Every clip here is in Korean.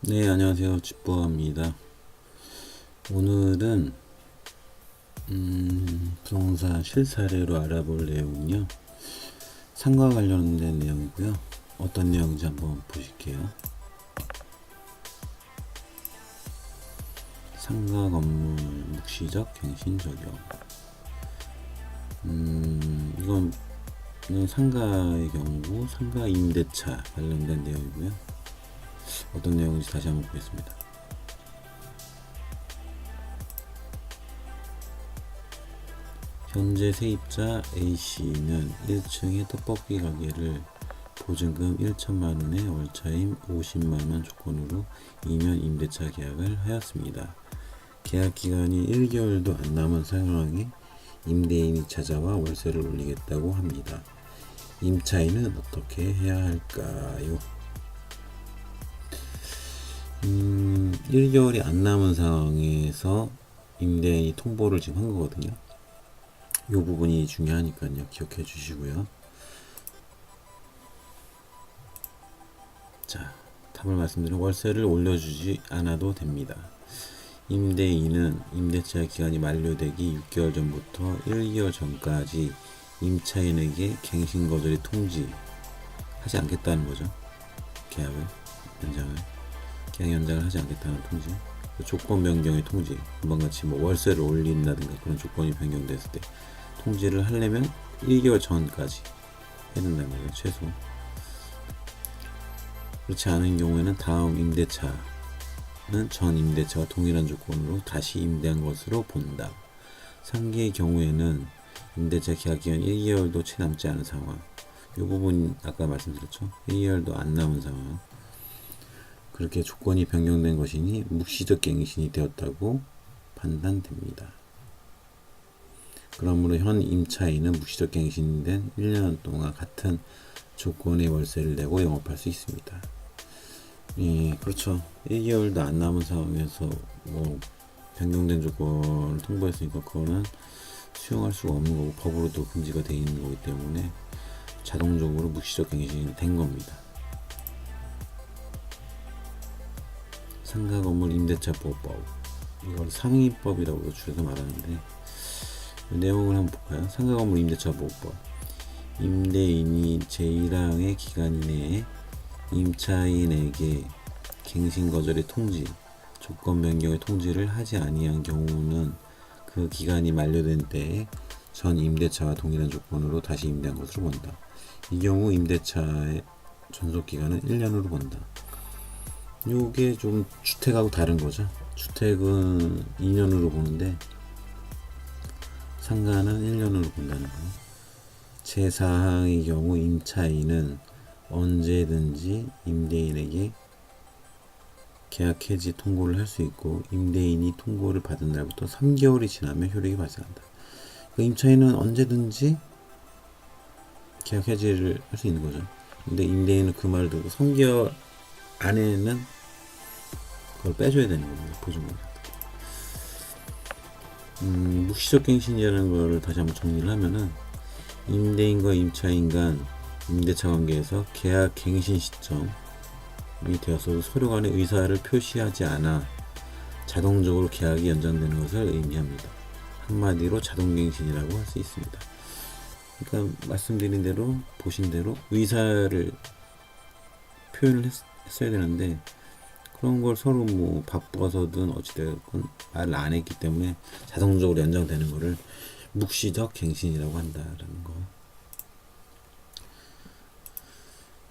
네, 안녕하세요. 집보아입니다. 오늘은 부동산 실사례로 알아볼 내용은요. 상가 관련된 내용이고요. 어떤 내용인지 한번 보실게요. 상가 건물 묵시적 갱신 적용. 이건 상가의 경우 상가 임대차 관련된 내용이고요. 어떤 내용인지 다시 한번 보겠습니다. 현재 세입자 A씨는 1층의 떡볶이 가게를 보증금 1천만원에 월차임 50만원 조건으로 2년 임대차 계약을 하였습니다. 계약 기간이 1개월도 안 남은 상황에 임대인이 찾아와 월세를 올리겠다고 합니다. 임차인은 어떻게 해야 할까요? 1개월이 안 남은 상황에서 임대인이 통보를 지금 한 거거든요. 이 부분이 중요하니까요. 기억해 주시고요. 자, 답을 말씀드리면 월세를 올려주지 않아도 됩니다. 임대인은 임대차 기간이 만료되기 6개월 전부터 1개월 전까지 임차인에게 갱신 거절이 통지하지 않겠다는 거죠. 계약 연장을 하지 않겠다는 통지. 조건 변경의 통지. 금방같이 뭐 월세를 올린다든가 그런 조건이 변경됐을 때 통지를 하려면 1개월 전까지 해야 된다는 거예요. 최소. 그렇지 않은 경우에는 다음 임대차는 전 임대차와 동일한 조건으로 다시 임대한 것으로 본다. 상기의 경우에는 임대차 계약 기간 1개월도 채 남지 않은 상황. 이 부분 아까 말씀드렸죠. 1개월도 안 남은 상황. 그렇게 조건이 변경된 것이니 묵시적 갱신이 되었다고 판단됩니다. 그러므로 현 임차인은 묵시적 갱신된 1년 동안 같은 조건의 월세를 내고 영업할 수 있습니다. 예, 그렇죠. 1개월도 안 남은 상황에서 뭐 변경된 조건을 통보했으니까 그거는 수용할 수가 없는 거고 법으로도 금지가 되어 있는 거기 때문에 자동적으로 묵시적 갱신이 된 겁니다. 상가 건물 임대차 보호법, 이걸 상위법이라고 줄여서 말하는데 내용을 한번 볼까요? 상가 건물 임대차 보호법. 임대인이 제1항의 기간 이내에 임차인에게 갱신 거절의 통지, 조건 변경의 통지를 하지 아니한 경우는 그 기간이 만료된 때에 전 임대차와 동일한 조건으로 다시 임대한 것으로 본다. 이 경우 임대차의 존속 기간은 1년으로 본다. 요게 좀 주택하고 다른 거죠. 주택은 2년으로 보는데 상가는 1년으로 본다는 거. 제4항의 경우 임차인은 언제든지 임대인에게 계약 해지 통고를 할 수 있고 임대인이 통고를 받은 날부터 3개월이 지나면 효력이 발생한다. 그 임차인은 언제든지 계약 해지를 할 수 있는 거죠. 근데 임대인은 그 말을 듣고 3개월 안에는 그걸 빼줘야 되는 겁니다. 보증금. 묵시적 갱신이라는 걸 다시 한번 정리를 하면은 임대인과 임차인 간 임대차 관계에서 계약 갱신 시점이 되어서도 서로 간의 의사를 표시하지 않아 자동적으로 계약이 연장되는 것을 의미합니다. 한마디로 자동갱신이라고 할 수 있습니다. 그러니까 말씀드린 대로 보신 대로 의사를 표현을 했어야 되는데 그런 걸 서로 뭐 바빠서든 어찌됐건 말을 안 했기 때문에 자동적으로 연장되는 거를 묵시적 갱신이라고 한다라는 거.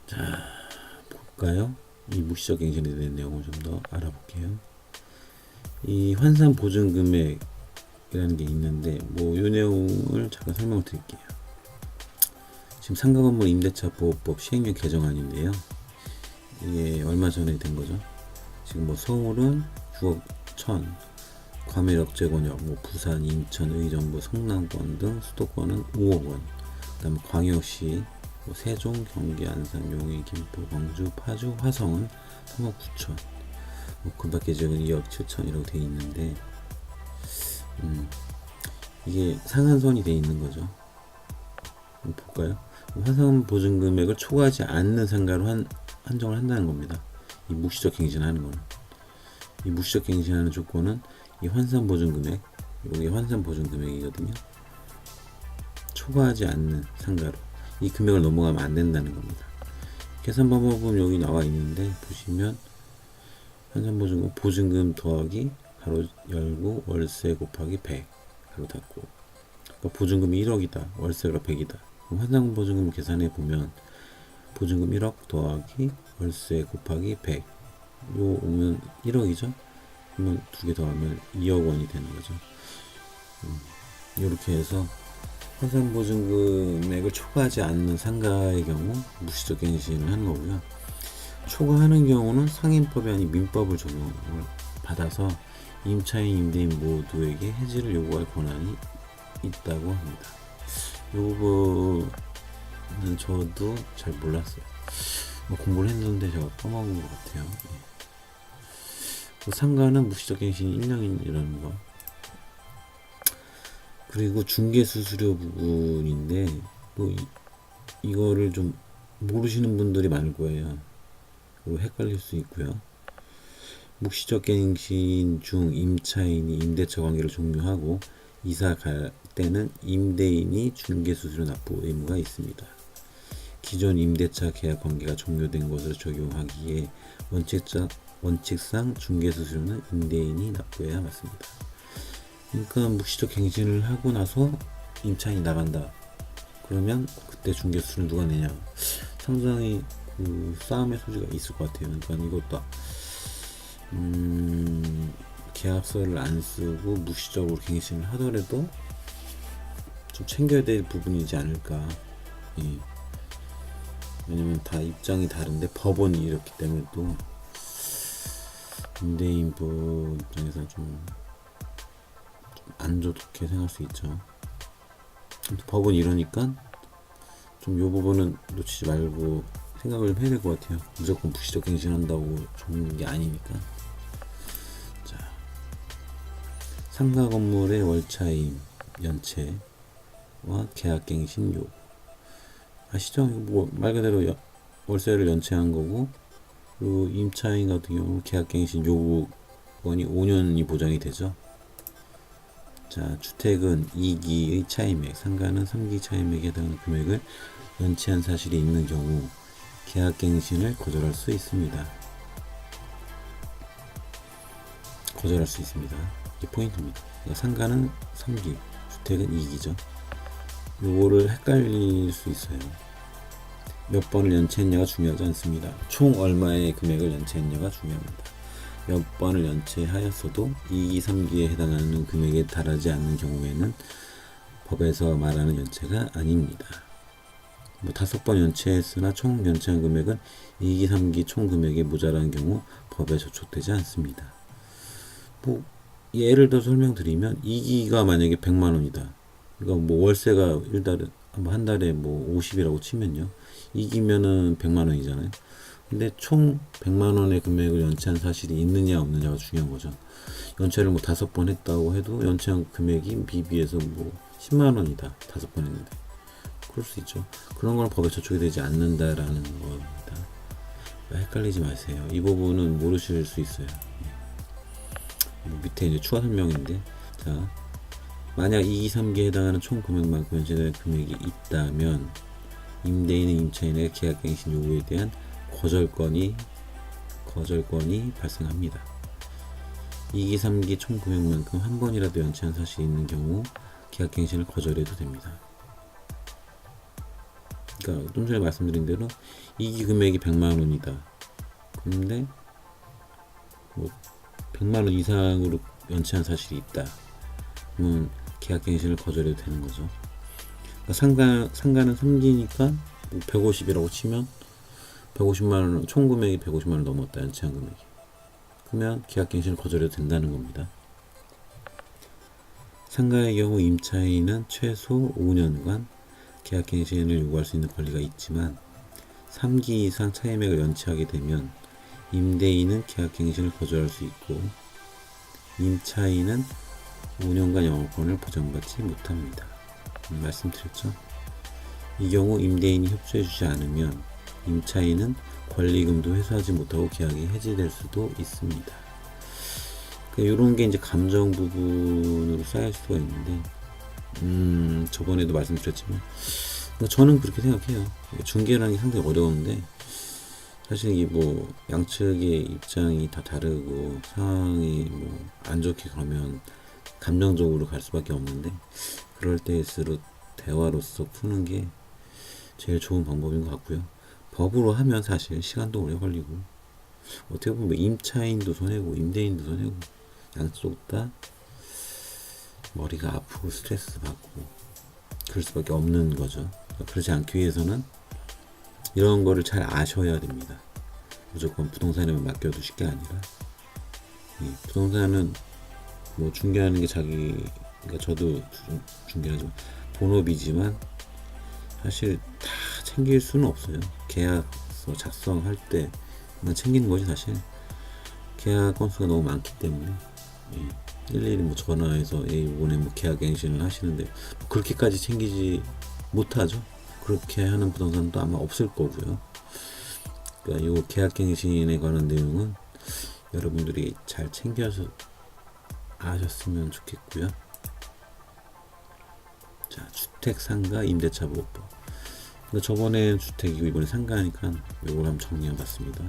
자, 볼까요? 이 묵시적 갱신에 대한 내용을 좀 더 알아볼게요. 이 환산 보증 금액이라는 게 있는데 뭐 이 내용을 잠깐 설명을 드릴게요. 지금 상가 건물 임대차 보호법 시행령 개정안인데요. 이게 얼마 전에 된 거죠. 지금 뭐 서울은 6억 1천, 과매력 재건역, 뭐 부산, 인천, 의정부, 성남권 등 수도권은 5억 원, 그다음에 광역시 뭐 세종, 경기, 안산, 용인, 김포, 광주, 파주, 화성은 3억 9천, 뭐 그 밖에 지역은 2억 7천이라고 되어 있는데 이게 상한선이 되어 있는 거죠. 한번 볼까요? 환산 보증 금액을 초과하지 않는 상가로 한정을 한다는 겁니다. 이 묵시적 갱신하는 거는. 이 묵시적 갱신하는 조건은 이 환산 보증 금액, 이게 환산 보증 금액이거든요. 초과하지 않는 상가로 이 금액을 넘어가면 안 된다는 겁니다. 계산 방법은 여기 나와 있는데 보시면 환산 보증금 보증금 더하기 가로 열고 월세 곱하기 100 가로 닫고, 그러니까 보증금이 1억이다 월세가 100이다. 환산 보증금 계산해 보면 보증금 1억 더하기 월세 곱하기 100 요 오면 1억이죠. 그러면 두 개 더하면 2억 원이 되는 거죠. 이렇게 해서 환산 보증금액을 초과하지 않는 상가의 경우 묵시적 갱신을 하는 거고요. 초과하는 경우는 상인법이 아닌 민법을 적용을 받아서 임차인, 임대인 모두에게 해지를 요구할 권한이 있다고 합니다. 이 부분은 저도 잘 몰랐어요. 공부를 했는데 제가 까먹은 것 같아요. 상가는 묵시적 갱신이 1년이라는 거. 그리고 중개수수료 부분인데 또 이거를 좀 모르시는 분들이 많을 거예요. 그리고 헷갈릴 수 있고요. 묵시적 갱신 중 임차인이 임대차 관계를 종료하고 이사 갈 때는 임대인이 중개수수료 납부 의무가 있습니다. 기존 임대차 계약 관계가 종료된 것을 적용하기에 원칙상 중개수수료는 임대인이 납부해야 맞습니다. 그러니까 묵시적 갱신을 하고 나서 임차인이 나간다. 그러면 그때 중개수수료를 누가 내냐? 상당히 그 싸움의 소지가 있을 것 같아요. 그러니까 이것도 계약서를 안 쓰고 묵시적으로 갱신을 하더라도 좀 챙겨야 될 부분이지 않을까. 예. 왜냐면 다 입장이 다른데 법원이 이렇기 때문에 또 임대인부 입장에서 좀 안 좋게 생각할 수 있죠. 법은 이러니까 좀 요 부분은 놓치지 말고 생각을 해야 될 것 같아요. 무조건 묵시적 갱신한다고 좋은 게 아니니까. 자, 상가 건물의 월차임 연체와 계약갱신 요구 아시죠? 뭐 말 그대로 월세를 연체한 거고, 그리고 임차인 같은 경우 계약갱신 요구권이 5년이 보장이 되죠. 자, 주택은 2기의 차임액, 상가는 3기 차임액에 해당하는 금액을 연체한 사실이 있는 경우 계약갱신을 거절할 수 있습니다. 거절할 수 있습니다. 이게 포인트입니다. 그러니까 상가는 3기, 주택은 2기죠. 요거를 헷갈릴 수 있어요. 몇 번을 연체했냐가 중요하지 않습니다. 총 얼마의 금액을 연체했냐가 중요합니다. 몇 번을 연체하였어도 2기, 3기에 해당하는 금액에 달하지 않는 경우에는 법에서 말하는 연체가 아닙니다. 뭐 5번 연체했으나 총 연체한 금액은 2기, 3기 총 금액에 모자란 경우 법에 저촉되지 않습니다. 뭐 예를 들어 설명드리면 2기가 만약에 100만 원이다. 그러니까 뭐 월세가 한 달에 뭐 50이라고 치면요. 2기면은 100만 원이잖아요. 근데 총 100만 원의 금액을 연체한 사실이 있느냐 없느냐가 중요한 거죠. 연체를 뭐 5번 했다고 해도 연체한 금액이 비비해서 뭐 10만 원이다. 5번 했는데. 그럴 수 있죠. 그런 건 법에 저촉이 되지 않는다라는 겁니다. 헷갈리지 마세요. 이 부분은 모르실 수 있어요. 밑에 이제 추가 설명인데, 자, 만약 2기, 3기에 해당하는 총 금액만큼 연체된 금액이 있다면 임대인은 임차인에게 계약갱신 요구에 대한 거절권이 발생합니다. 2기, 3기 총 금액만큼 한 번이라도 연체한 사실이 있는 경우 계약갱신을 거절해도 됩니다. 그러니까 좀 전에 말씀드린 대로 2기 금액이 100만 원이다. 근데 뭐 100만 원 이상으로 연체한 사실이 있다. 그러면 계약갱신을 거절해도 되는 거죠. 그러니까 상가는 3기니까 150이라고 치면 150만 원, 총 금액이 150만 원 넘었다. 연체한 금액이. 그러면 계약갱신을 거절해도 된다는 겁니다. 상가의 경우 임차인은 최소 5년간 계약갱신을 요구할 수 있는 권리가 있지만 3기 이상 차임액을 연체하게 되면 임대인은 계약갱신을 거절할 수 있고 임차인은 5년간 영업권을 보장받지 못합니다. 말씀드렸죠? 이 경우 임대인이 협조해주지 않으면 임차인은 권리금도 회수하지 못하고 계약이 해지될 수도 있습니다. 이런 게 이제 감정 부분으로 쌓일 수가 있는데, 저번에도 말씀드렸지만, 저는 그렇게 생각해요. 중개라는 게 상당히 어려운데, 사실 이게 뭐 양측의 입장이 다 다르고 상황이 뭐 안 좋게 가면 감정적으로 갈 수밖에 없는데, 그럴 때일수록 대화로서 푸는 게 제일 좋은 방법인 것 같고요. 법으로 하면 사실 시간도 오래 걸리고, 어떻게 보면 임차인도 손해고 임대인도 손해고, 양쪽 다 머리가 아프고 스트레스 받고 그럴 수밖에 없는 거죠. 그렇지 않기 위해서는 이런 거를 잘 아셔야 됩니다. 무조건 부동산에만 맡겨도 쉽게 아니라, 부동산은 뭐 중개하는 게 그러니까 저도 중개하지만 본업이지만 사실 다 챙길 수는 없어요. 계약서 작성할 때만 챙기는 거지 사실. 계약 건수가 너무 많기 때문에 일일이 뭐 전화해서 이번에 뭐 계약 갱신을 하시는데 뭐 그렇게까지 챙기지 못하죠. 그렇게 하는 부동산도 아마 없을 거고요. 그러니까 이 계약 갱신에 관한 내용은 여러분들이 잘 챙겨서 아셨으면 좋겠고요. 자, 주택 상가 임대차 보호법. 그러니까 저번에 주택이고 이번에 상가니까 이걸 한번 정리해 봤습니다.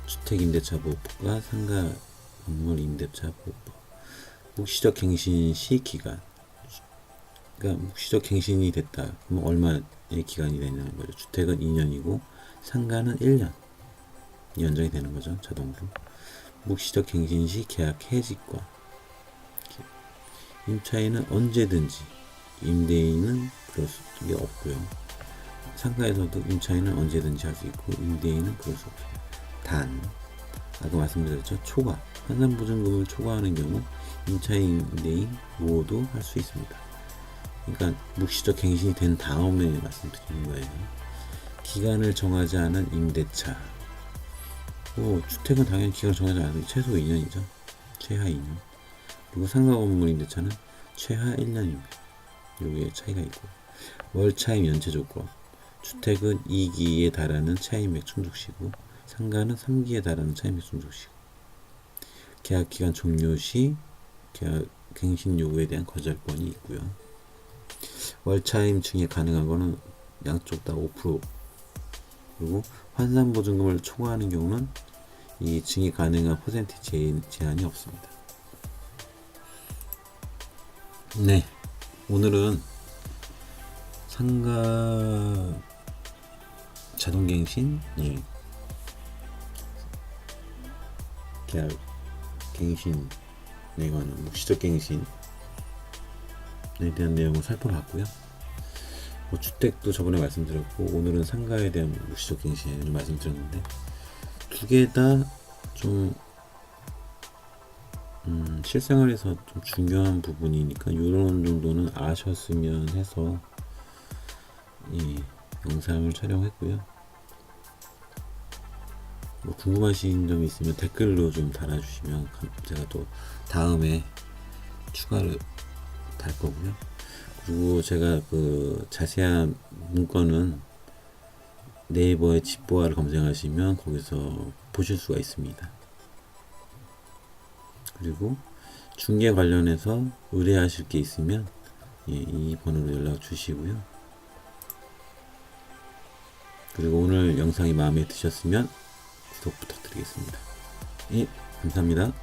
주택 임대차 보호법과 상가 건물 임대차 보호법. 묵시적 갱신 시 기간. 그러니까 묵시적 갱신이 됐다. 그럼 얼마의 기간이 되냐는 거죠. 주택은 2년이고 상가는 1년 연장이 되는 거죠. 자동으로. 묵시적 갱신 시 계약 해지권. 임차인은 언제든지, 임대인은 그럴 수 없고요. 상가에서도 임차인은 언제든지 할 수 있고 임대인은 그럴 수 없어요. 단, 아까 말씀드렸죠. 초과, 환산보증금을 초과하는 경우 임차인, 임대인 모두 할 수 있습니다. 그러니까 묵시적 갱신이 된 다음에 말씀드리는 거예요. 기간을 정하지 않은 임대차. 주택은 당연히 기간을 정하지 않은 최소 2년이죠. 최하 2년. 그리고 상가 건물 임대차는 최하 1년입니다. 여기에 차이가 있고, 월 차임 연체 조건. 주택은 2기에 달하는 차임액 충족시고 상가는 3기에 달하는 차임액 충족시고, 계약 기간 종료 시 계약 갱신 요구에 대한 거절권이 있고요. 월 차임 증액 가능한 거는 양쪽 다 5%. 그리고 환산 보증금을 초과하는 경우는 이 증액 가능한 퍼센티지 제한이 없습니다. 네, 오늘은 상가 자동갱신, 계약 갱신에 관한 묵시적 갱신에 대한 내용을 살펴봤고요. 주택도 저번에 말씀드렸고 오늘은 상가에 대한 묵시적 갱신을 말씀드렸는데, 두 개 다 좀 실생활에서 좀 중요한 부분이니까 이런 정도는 아셨으면 해서 영상을 촬영했고요. 궁금하신 점이 있으면 댓글로 좀 달아주시면 제가 또 다음에 추가를 달 거고요. 그리고 제가 그 자세한 문건은 네이버에 집보화를 검색하시면 거기서 보실 수가 있습니다. 그리고 중개 관련해서 의뢰하실 게 있으면 이 번호로 연락 주시고요. 그리고 오늘 영상이 마음에 드셨으면 구독 부탁드리겠습니다. 감사합니다.